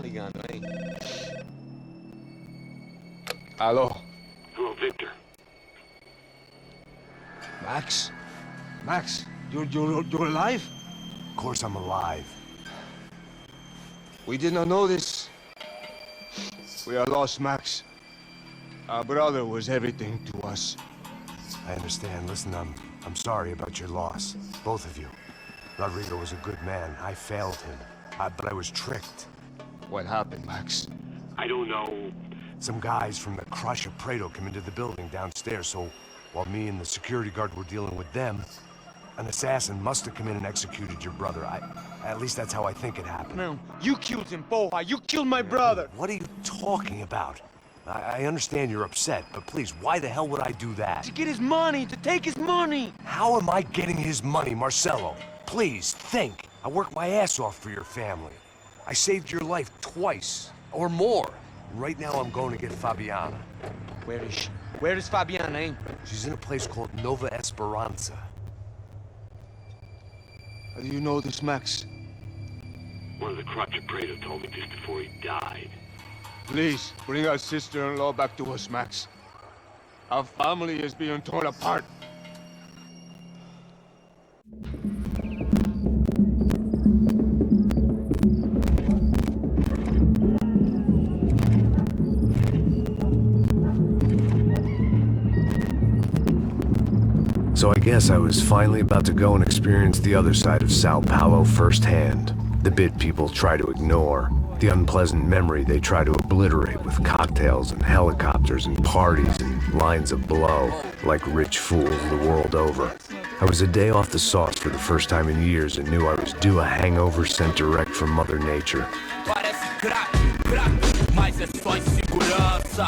ligando, hein? Alô? Hello, Victor. Max? Max, you're alive? Of course I'm alive. We did not know this. We are lost, Max. Our brother was everything to us. I understand. Listen, I'm sorry about your loss. Both of you. Rodrigo was a good man. I failed him. But I was tricked. What happened, Max? I don't know. Some guys from the Crush of Prado came into the building downstairs, so while me and the security guard were dealing with them, an assassin must have come in and executed your brother. At least that's how I think it happened. No, you killed him, porra! You killed my brother! What are you talking about? I understand you're upset, but please, why the hell would I do that? To get his money, to take his money! How am I getting his money, Marcelo? Please, think. I worked my ass off for your family. I saved your life twice, or more. And right now I'm going to get Fabiana. Where is she? Where is Fabiana, eh? She's in a place called Nova Esperanza. How do you know this, Max? One of the Crotch of Prado told me just before he died. Please, bring our sister-in-law back to us, Max. Our family is being torn apart. So I guess I was finally about to go and experience the other side of Sao Paulo firsthand. The bit people try to ignore. The unpleasant memory they try to obliterate with cocktails and helicopters and parties and lines of blow, like rich fools the world over. I was a day off the sauce for the first time in years and knew I was due a hangover sent direct from Mother Nature. Mas é só insegurança.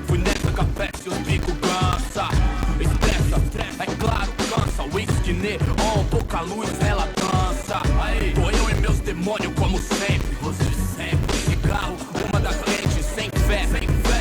Fui nessa capete, os bico cansa. Estressa, é claro, cansa. Whisky, neon, pouca luz, ela dança. Aí, tô eu e meus demônios como sempre. Você sempre, cigarro, uma da frente. Sem fé,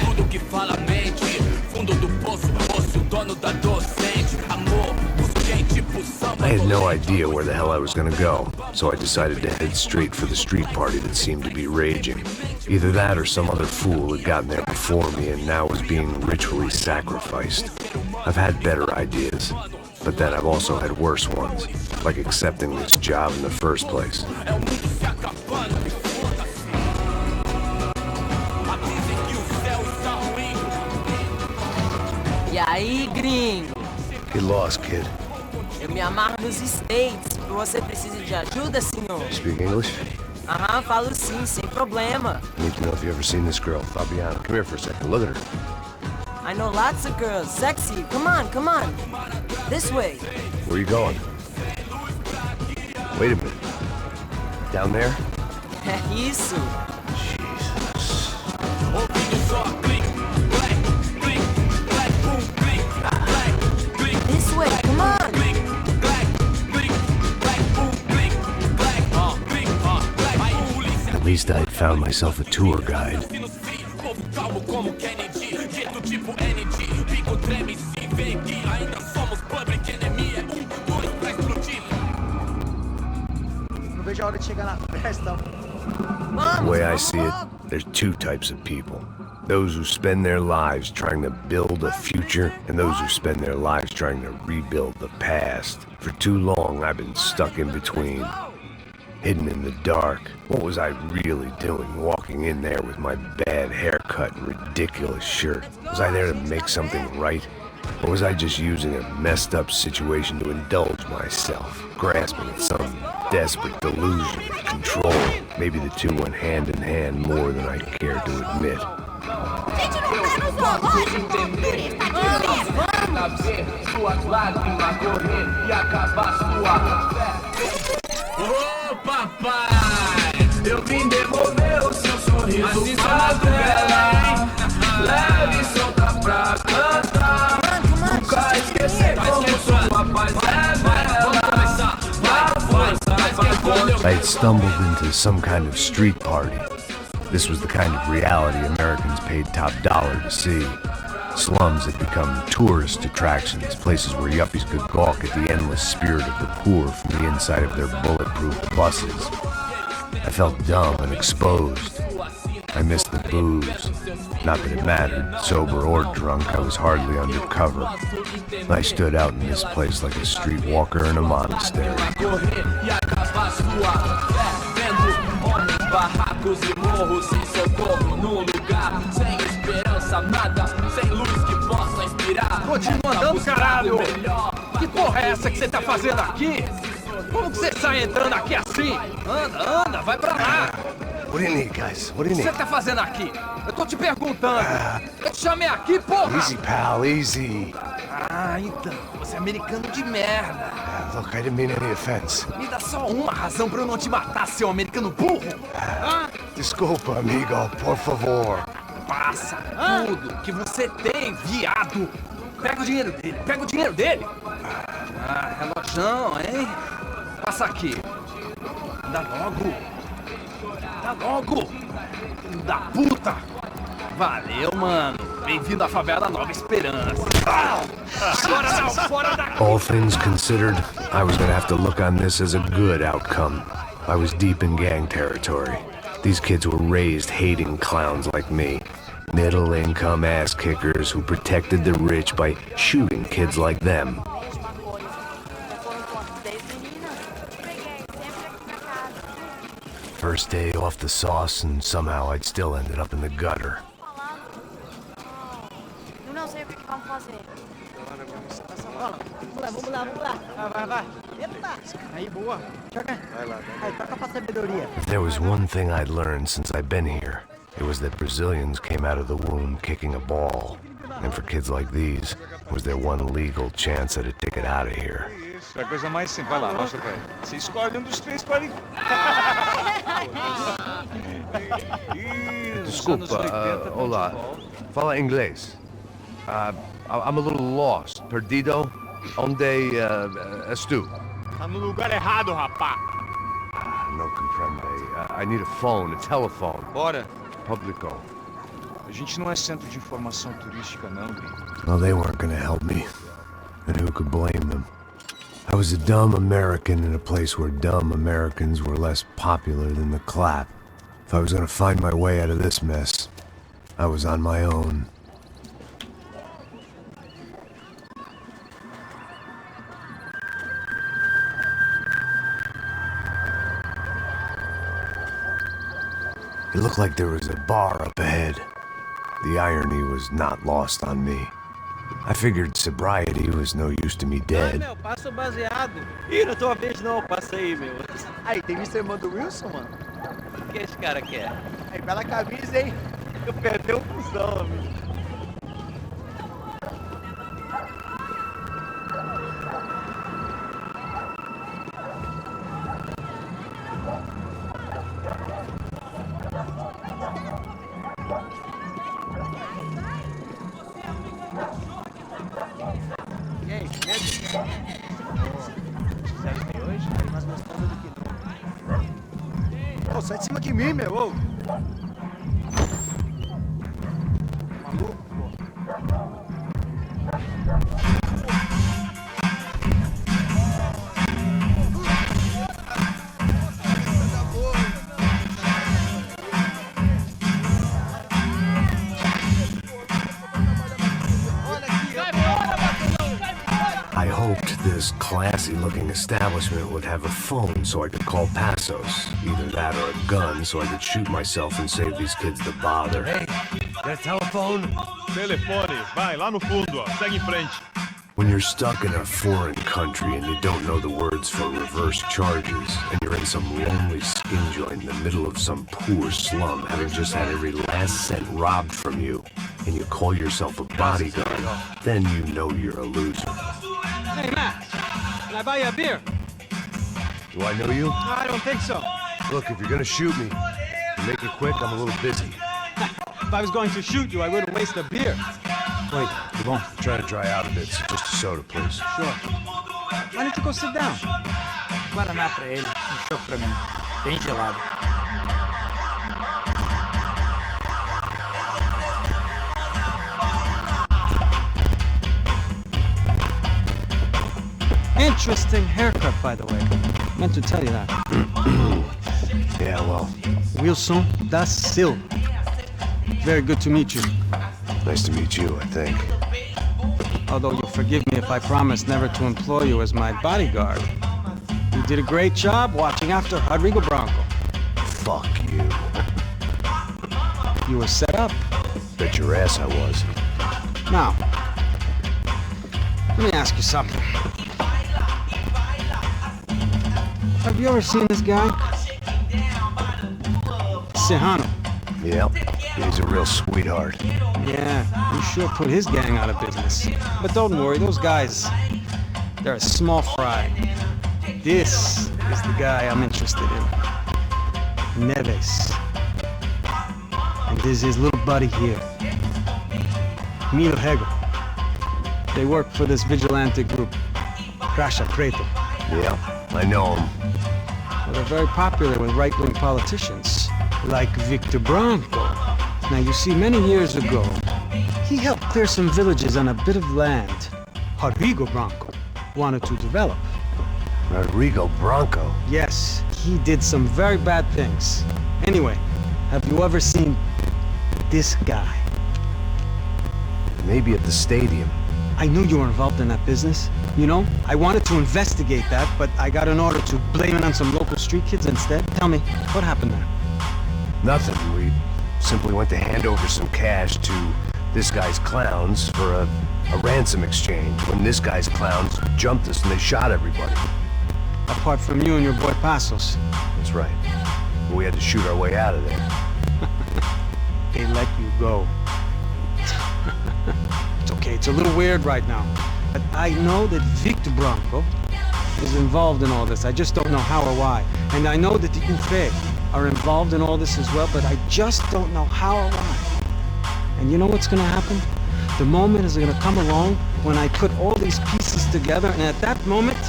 tudo que fala mente. Fundo do poço, o dono da docente. Amor, busquei tipo samba. I had no idea where the hell I was gonna go, so I decided to head straight for the street party that seemed to be raging. Either that or some other fool had gotten there before me and now was being ritually sacrificed. I've had better ideas, but then I've also had worse ones, like accepting this job in the first place. E aí, gringo? Get lost, kid. Eu me amarro nos States. Você precisa de ajuda, senhor? Speak English? Aham, falo sim, sem problema. I need to know if you've ever seen this girl, Fabiana. Come here for a second. Look at her. I know lots of girls. Sexy. Come on, come on. This way. Where are you going? Wait a minute. Down there? É isso. Jesus. This way, come on. At least I'd found myself a tour guide. The way I see it, there's two types of people. Those who spend their lives trying to build a future, and those who spend their lives trying to rebuild the past. For too long, I've been stuck in between. Hidden in the dark. What was I really doing, walking in there with my bad haircut and ridiculous shirt? Was I there to make something right? Or was I just using a messed up situation to indulge myself, grasping at some desperate delusion of control? Maybe the two went hand in hand more than I care to admit. Ô papai, eu vim devolver o seu sorriso pra tela. Leve e solta pra cantar. Nunca esquecer como sua paz é bela. I had stumbled into some kind of street party. This was the kind of reality Americans paid top dollar to see. Slums had become tourist attractions, places where yuppies could gawk at the endless spirit of the poor from the inside of their bulletproof buses. I felt dumb and exposed. I missed the booze. Not that it mattered. Sober or drunk, I was hardly undercover. I stood out in this place like a streetwalker in a monastery. Barracos e morros sem socorro num lugar sem esperança, nada, sem luz que possa inspirar. Continua andando, caralho! Que porra é essa que você tá fazendo aqui? Como que você sai entrando aqui assim? Anda, anda, vai pra lá! What do you need, guys? What do you O que need? você tá fazendo aqui? Eu tô te perguntando! Eu te chamei aqui, porra! Easy, pal, easy. Ah, então, você é americano de merda! Look, I didn't mean any offense. Me dá só uma razão pra eu não te matar, seu americano burro! Desculpa, amigo, por favor. Passa tudo que você tem, viado! Pega o dinheiro dele, pega o dinheiro dele! Ah, relojão, hein? Passa aqui! Dá logo! Dá logo! Filho da puta! Valeu, mano! Bem-vindo à favela Nova Esperança! Fora não, fora da... All things considered, I was gonna have to look on this as a good outcome. I was deep in gang territory. These kids were raised hating clowns like me. Middle-income ass-kickers who protected the rich by shooting kids like them. First day off the sauce, and somehow I'd still ended up in the gutter. Não sei o que vamos fazer. Vamos lá. Vai. Eita! Aí, boa. Joga. Vai lá. Aí, toca pra sabedoria. If there was one thing I'd learned since I've been here, it was that Brazilians came out of the womb kicking a ball. And for kids like these, it was their one legal chance at a ticket out of here. Isso, é a coisa mais simples. Vai lá, mostra pra ele. Você escolhe um dos três para ir. Desculpa, olá. Fala inglês. I'm a little lost. Perdido? Onde estou? Tá no lugar errado, rapá. Não compreende. I need a phone, a telephone. Bora. Publico. A gente não é centro de informação turística, não, gringo. Well, they weren't gonna help me. And who could blame them? I was a dumb American in a place where dumb Americans were less popular than the clap. If I was gonna find my way out of this mess, I was on my own. It looked like there was a bar up ahead. The irony was not lost on me. I figured sobriety was no use to me dead. Meu, passa o baseado. Ih, não é tua vez não, passa aí, meu. Aí, tem visto a irmã do Wilson, mano? O que esse cara quer? Aí, bela camisa, hein? Eu perdi um fusão, amigo. Ô, sai de cima de mim, meu! Ô. Maluco, pô. I hoped this classy-looking establishment would have a phone so I could call Passos. Either that or a gun so I could shoot myself and save these kids the bother. Hey, got a telephone? Telefone, vai lá no fundo, ó. Segue em frente. When you're stuck in a foreign country and you don't know the words for reverse charges, and you're in some lonely skin joint in the middle of some poor slum, having just had every last cent robbed from you, and you call yourself a bodyguard, then you know you're a loser. Hey, Matt, can I buy you a beer? Do I know you? I don't think so. Look, if you're gonna shoot me, make it quick, I'm a little busy. If I was going to shoot you, I wouldn't waste a beer. Wait, come on. Try to dry out a bit, so just a soda, please. Sure. Why don't you go sit down? Guaraná pra ele, chopp pra mim. Bem gelado. Interesting haircut, by the way. Meant to tell you that. Yeah, well, Wilson da Silva. Very good to meet you. Nice to meet you, I think. Although you'll forgive me if I promise never to employ you as my bodyguard. You did a great job watching after Rodrigo Bronco. Fuck you. You were set up. Bet your ass I was. Now, let me ask you something. Have you ever seen this guy? Sejano. Yep, he's a real sweetheart. Yeah, he sure put his gang out of business. But don't worry, those guys, they're a small fry. This is the guy I'm interested in. Neves. And this is his little buddy here. Milo Hegel. They work for this vigilante group, Crasha Preto. Yeah, I know him. Well, they're very popular with right-wing politicians, like Victor Bronco. Now, you see, many years ago, he helped clear some villages on a bit of land Rodrigo Bronco wanted to develop. Rodrigo Bronco? Yes, he did some very bad things. Anyway, have you ever seen this guy? Maybe at the stadium. I knew you were involved in that business. You know, I wanted to investigate that, but I got an order to blame it on some local street kids instead. Tell me, what happened there? Nothing. We simply went to hand over some cash to this guy's clowns for a ransom exchange when this guy's clowns jumped us and they shot everybody. Apart from you and your boy Passos. That's right. We had to shoot our way out of there. They let you go. It's okay, it's a little weird right now. But I know that Victor Bronco is involved in all this. I just don't know how or why. And I know that the UFE are involved in all this as well, but I just don't know how or why. And you know what's gonna happen? The moment is gonna come along when I put all these pieces together, and at that moment,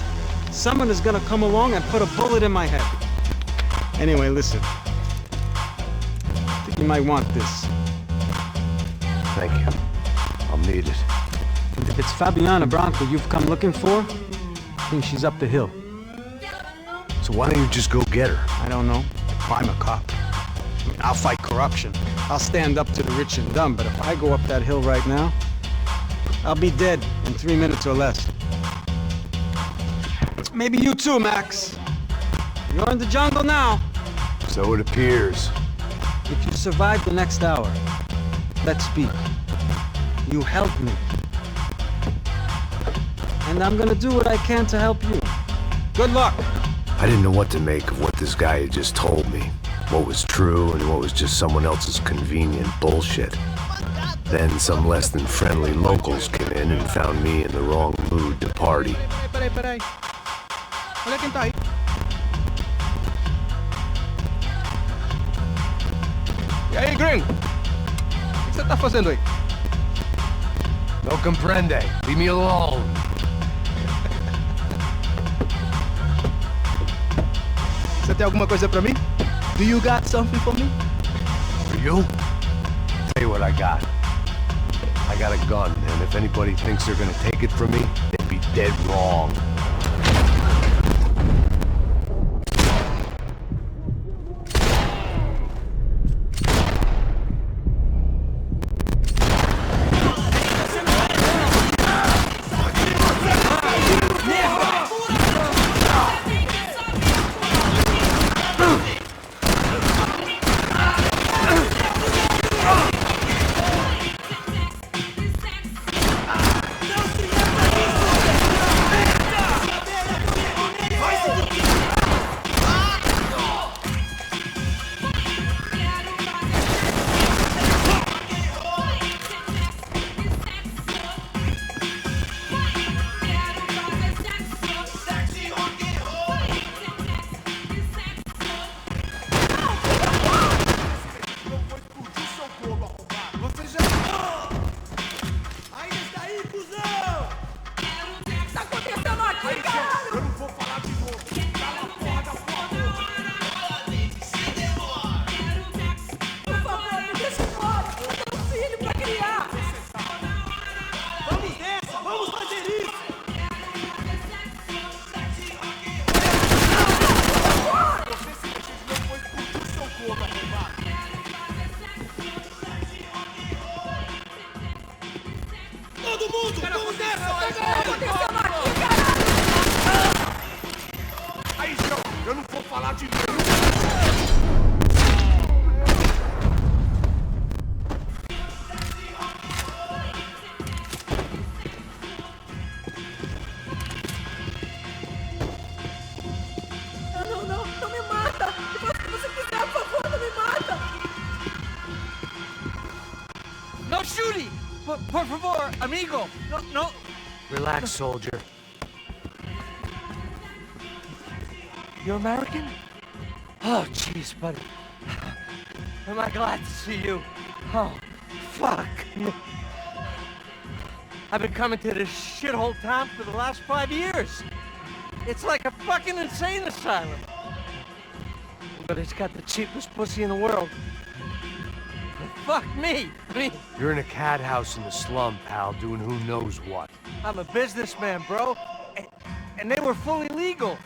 someone is gonna come along and put a bullet in my head. Anyway, listen. I think you might want this. Thank you. I'll need it. And if it's Fabiana Bronco you've come looking for, I think she's up the hill. So why don't you just go get her? I don't know. I'm a cop. I mean, I'll fight corruption. I'll stand up to the rich and dumb, but if I go up that hill right now, I'll be dead in 3 minutes or less. Maybe you too, Max. You're in the jungle now. So it appears. If you survive the next hour, let's speak. You help me. And I'm gonna do what I can to help you. Good luck! I didn't know what to make of what this guy had just told me. What was true and what was just someone else's convenient bullshit. Then some less than friendly locals came in and found me in the wrong mood to party. Peraí. Olha quem tá aí. E aí, gringo? O que você tá fazendo aí? No comprende. Leave me alone. Você tem alguma coisa pra mim? Do you got something for me? For you? Tell you what I got. I got a gun, and if anybody thinks they're gonna take it from me, they'd be dead wrong. por favor, amigo. No. Relax, soldier. You're American? Oh, jeez, buddy. Am I glad to see you? Oh, fuck. I've been coming to this shithole town for the last 5 years. It's like a fucking insane asylum. But it's got the cheapest pussy in the world. Fuck me. I mean, You're in a cat house in the slum, pal, doing who knows what. I'm a businessman, bro. And they were fully legal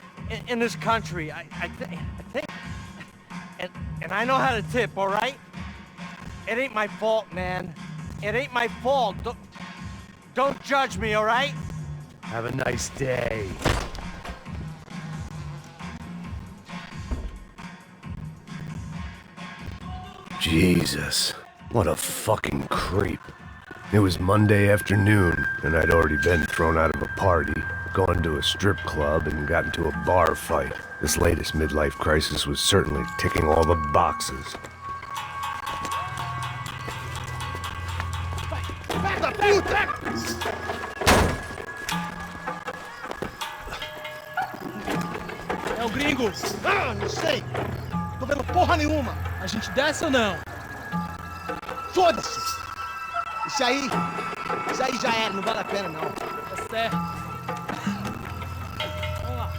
in this country. I think. And I know how to tip, all right? It ain't my fault, man. It ain't my fault. Don't judge me, all right? Have a nice day. Jesus, what a fucking creep. It was Monday afternoon, and I'd already been thrown out of a party, gone to a strip club, and got into a bar fight. This latest midlife crisis was certainly ticking all the boxes. É o gringo. Ah, não sei. Tô vendo porra nenhuma. A gente desce ou não? Foda-se. Isso aí já era, não vale a pena não. Tá certo. Vamos lá.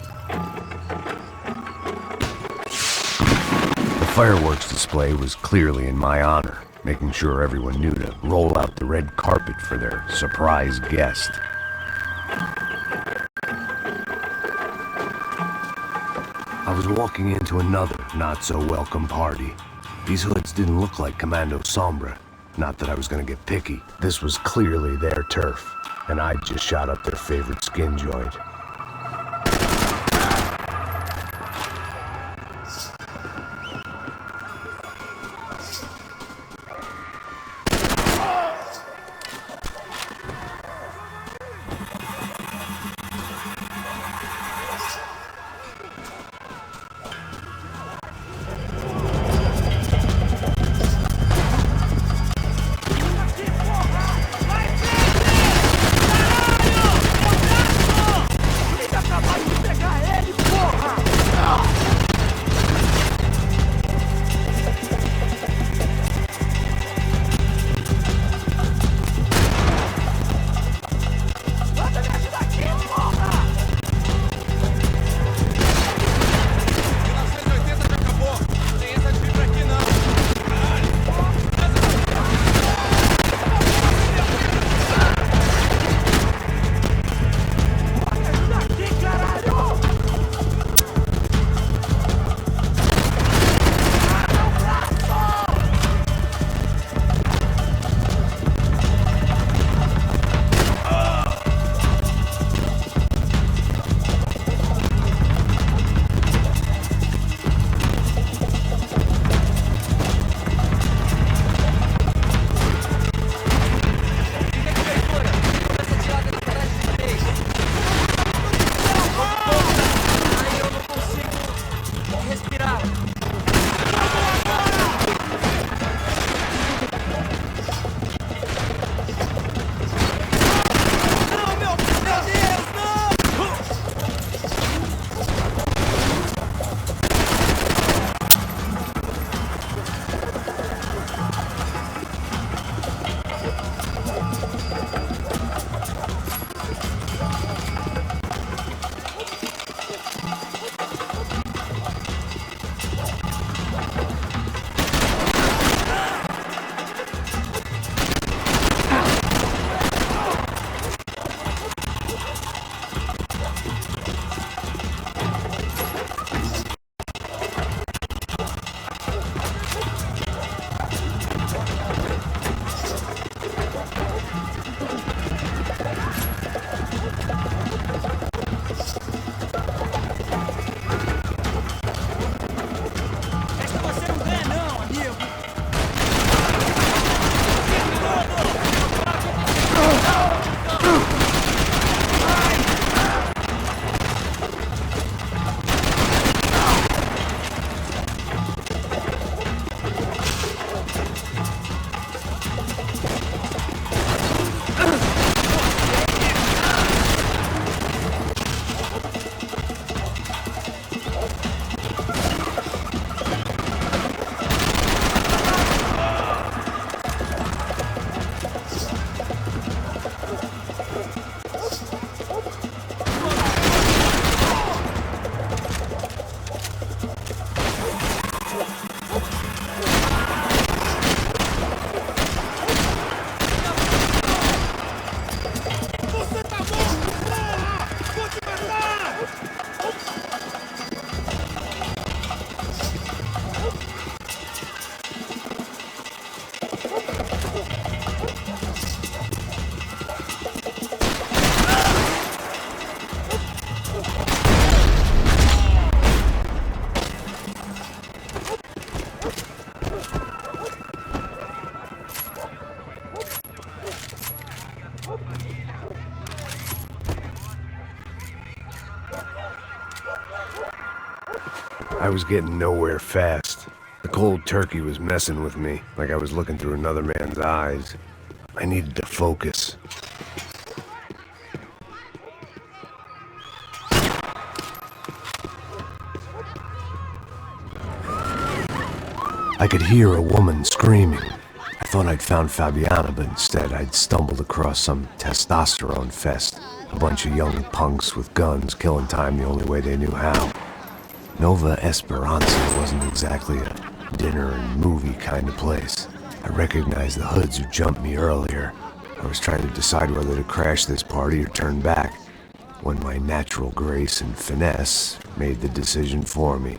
The fireworks display was clearly in my honor, making sure everyone knew to roll out the red carpet for their surprise guest. I was walking into another not-so-welcome party. These hoods didn't look like Commando Sombra. Not that I was gonna get picky. This was clearly their turf, and I'd just shot up their favorite skin joint. I was getting nowhere fast. The cold turkey was messing with me, like I was looking through another man's eyes. I needed to focus. I could hear a woman screaming. I thought I'd found Fabiana, but instead I'd stumbled across some testosterone fest. A bunch of young punks with guns killing time the only way they knew how. Nova Esperanza wasn't exactly a dinner and movie kind of place. I recognized the hoods who jumped me earlier. I was trying to decide whether to crash this party or turn back, when my natural grace and finesse made the decision for me.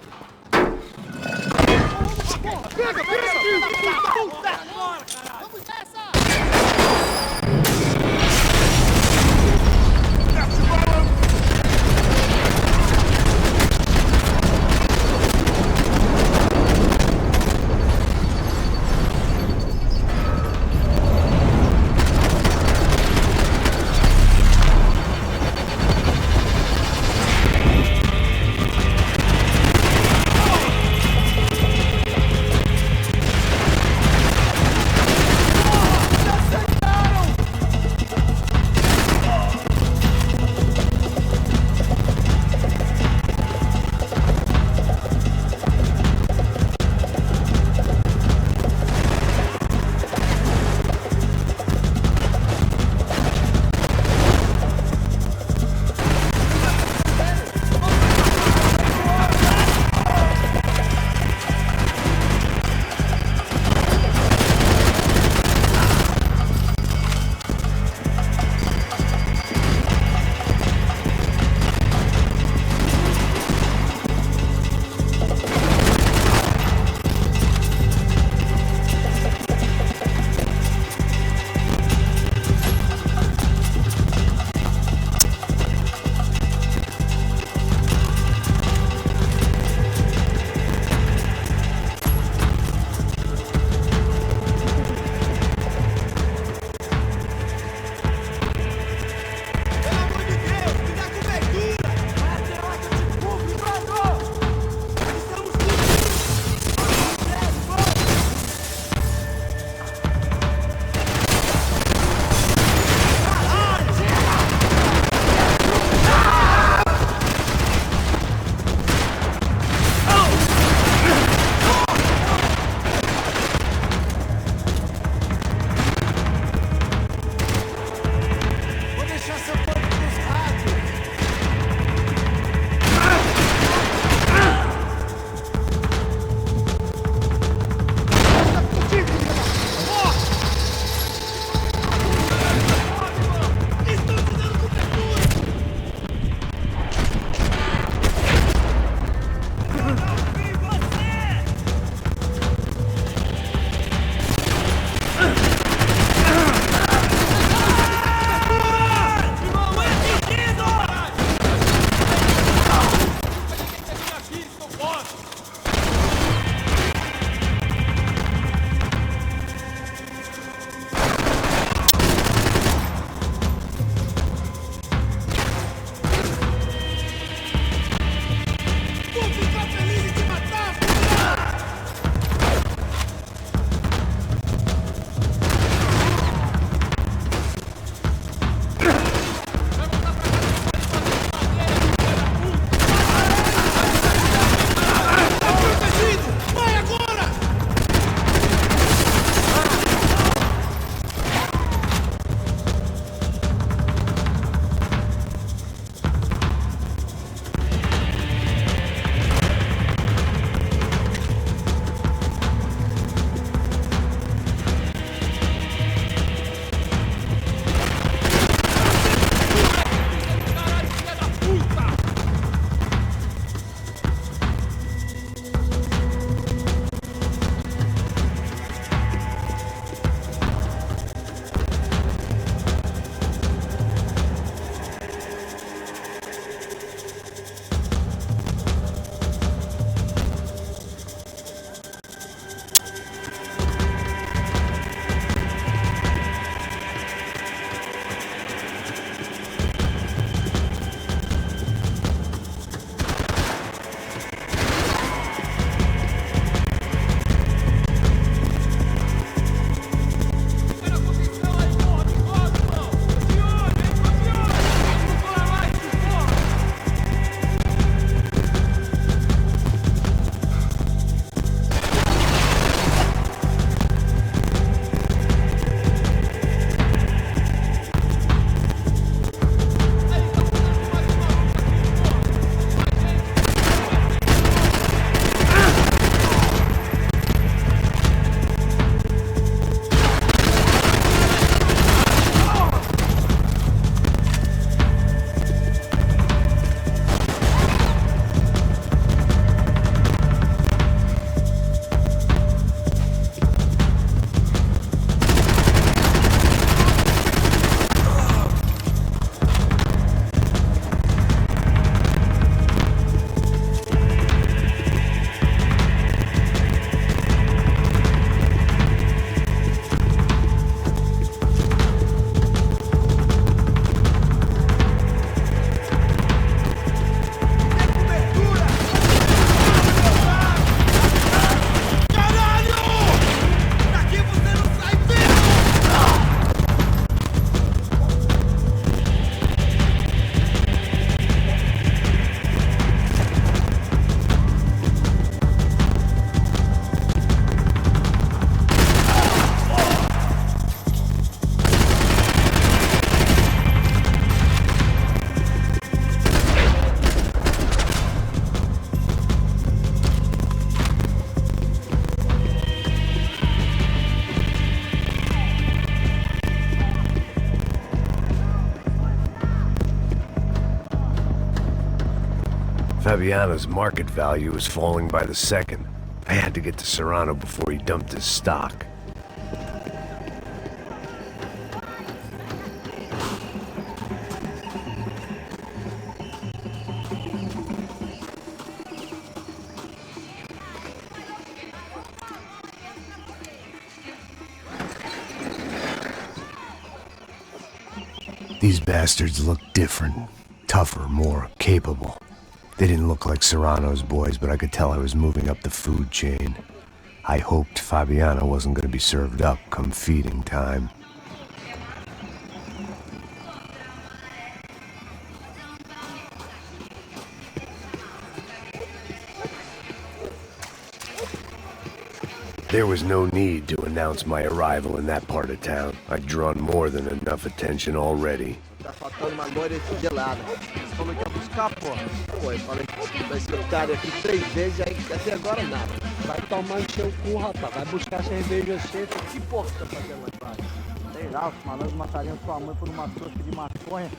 Fabiano's market value was falling by the second. I had to get to Serrano before he dumped his stock. These bastards looked different, tougher, more capable. They didn't look like Serrano's boys, but I could tell I was moving up the food chain. I hoped Fabiano wasn't going to be served up come feeding time. There was no need to announce my arrival in that part of town. I'd drawn more than enough attention already. Tá faltando uma loira gelada. Como é que eu buscar, porra? Pô, eu falei que vai escutar aqui 3 vezes e até agora nada. Vai tomar no seu cu, rapaz. Vai buscar cerveja seca. Que porra você tá fazendo lá embaixo? Sei lá, os malandros matariam sua mãe por uma trouxa de maconha.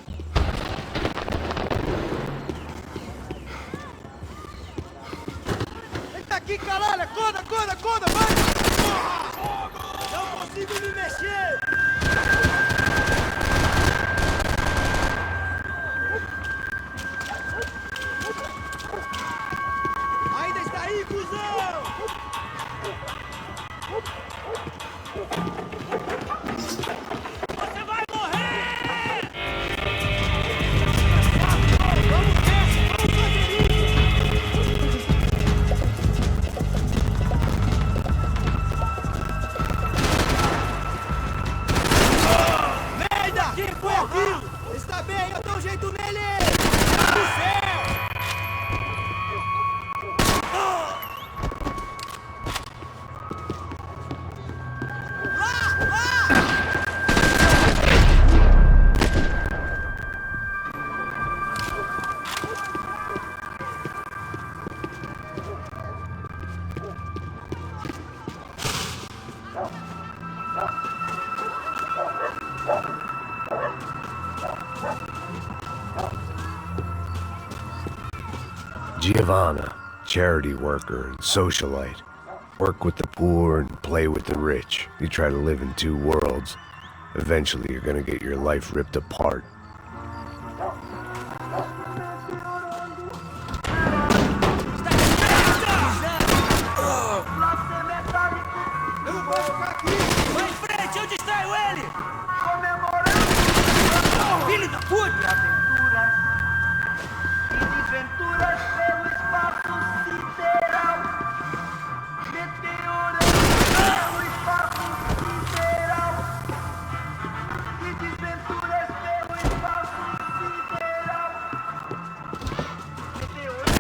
Eita aqui, caralho! Acorda, acorda, acorda! Vai! Não consigo me mexer! Ainda está aí, cuzão! Você vai morrer! Vamos nessa! Vamos fazer isso! Merda! Que foi aquilo? Está bem, eu dou um jeito nele! Do céu! Giovanna, charity worker and socialite. Work with the poor and play with the rich. You try to live in 2 worlds. Eventually you're gonna get your life ripped apart. Eu não posso ficar aqui! Vai em frente, eu distraio ele! Filho da puta! Desventuras pelo espaço sideral. Meteoras pelo espaço sideral. E desventuras pelo espaço sideral. Meteoras.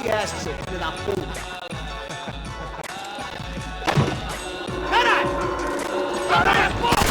esquece, seu filho da puta. Caralho! Caralho, porra!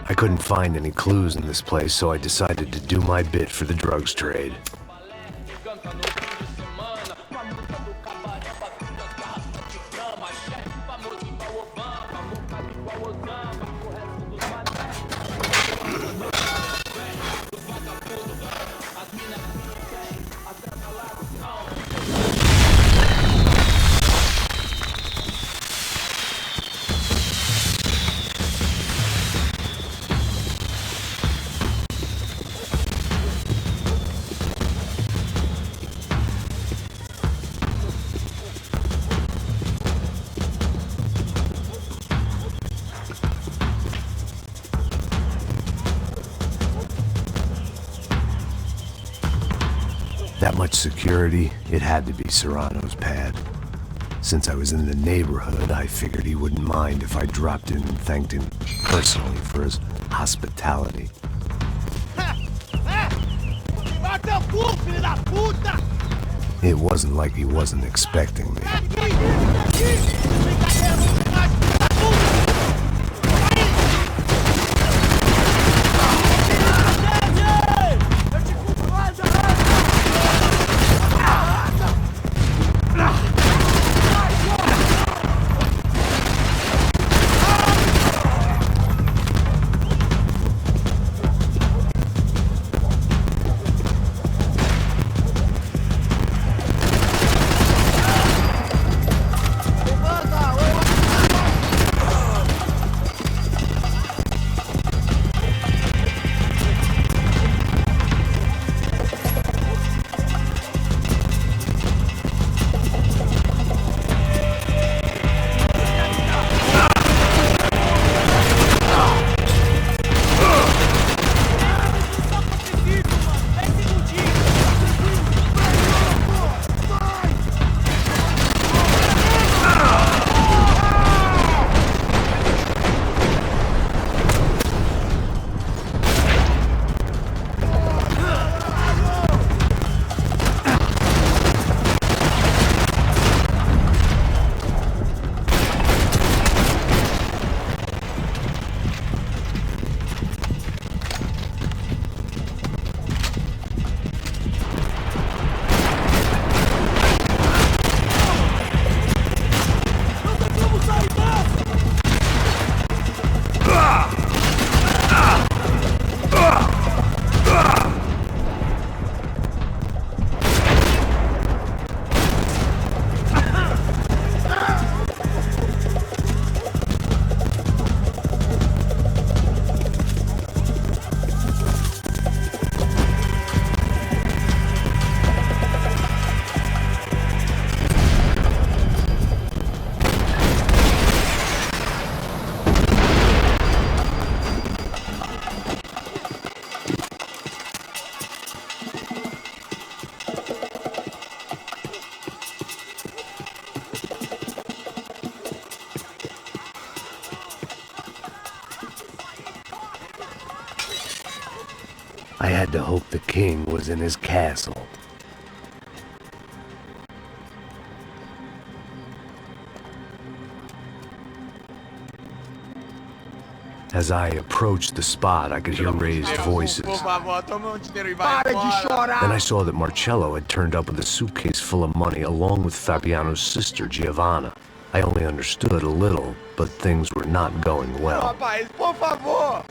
I couldn't find any clues in this place, so I decided to do my bit for the drugs trade. That much security, it had to be Serrano's pad. Since I was in the neighborhood, I figured he wouldn't mind if I dropped in and thanked him personally for his hospitality. It wasn't like he wasn't expecting me. I had to hope the king was in his castle. As I approached the spot, I could hear raised voices. Por favor, toma dinheiro e vai embora. Then I saw that Marcello had turned up with a suitcase full of money along with Fabiano's sister, Giovanna. I only understood a little, but things were not going well. Rapaz, por favor.